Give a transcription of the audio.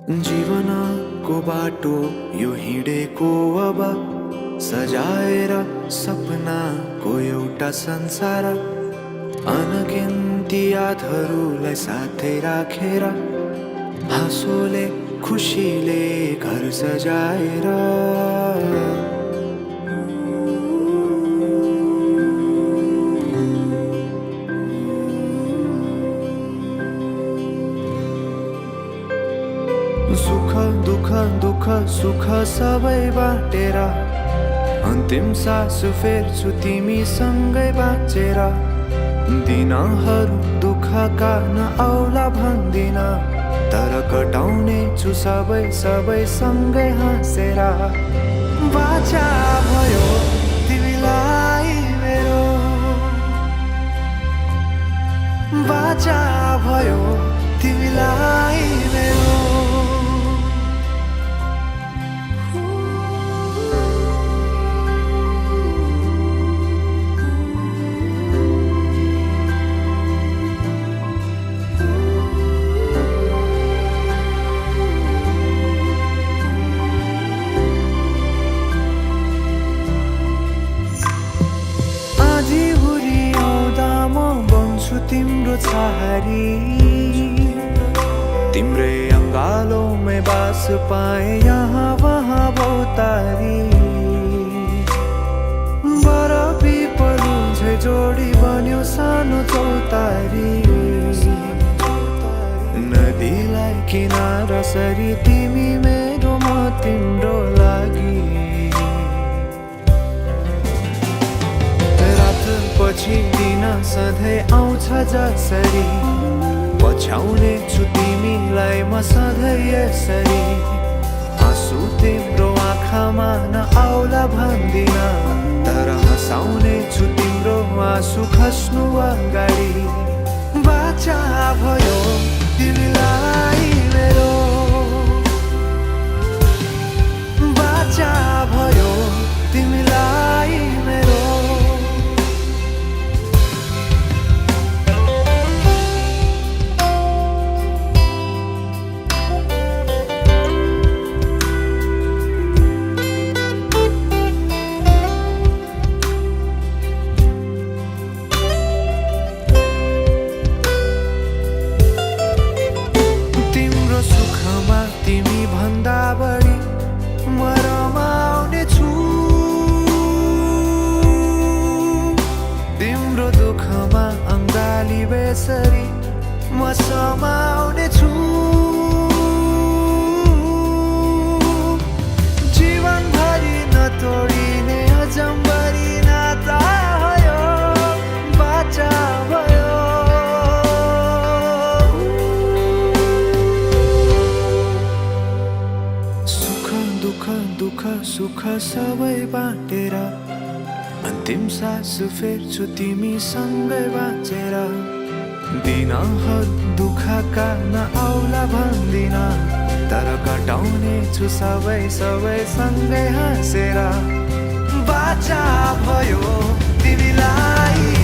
जीवनको बाटो यो हिँडेको अब सजाएर सपनाको एउटा संसार अनगिन्ती यादहरूलाई साथै राखेर हाँसोले खुसीले घर सजाएर सुख दुःख दुःख सुख सबै बाटेर अन्तिम सास फेर्छु तिमीसँगै बाँचेर दिनहरू दुःखका नआउला भन्दिन तर कटाउने छु सबै सबै सँगै हाँसेर बाचा भयो तिमीलाई मेरो बाचा भयो तिमीलाई मेरो तिम्रो छहारी तिम्रै अङ्गालोमै बास पाए यहाँ वहाँ बहुतारी बरफी पलु झै जोडी बन्यो सानो चौतारी नदीलाई किनारा सरी तिमी मेरो म तिम्रो लागि पछि दिन सधैँ आउँछ जसरी पछ्याउने छु तिमीलाई म सधैँ यसरी आँसु तिम्रो आँखामा नआउला भन्दिन तर हँसाउने छु तिम्रो आँसु खस्नु अगाडि बाचा भयो तिमीलाई मेरो बाचा भयो तिमीलाई मेरो तिमी भन्दा बढी म रमाउने छु तिम्रो दुःखमा अङ्गाली बेसरी म समाउने छु जीवनभरि नतोडिने अजम्बरी नाता भयो बाचा भयो दुःख सुख सबै बाटेर अन्तिम सास फेर्छु तिमीसँगै बाँचेर दिनहरू दुःखका नआउला भन्दिन तर कटाउने छु सबै सबै सँगै हाँसेर बाचा भयो तिमीलाई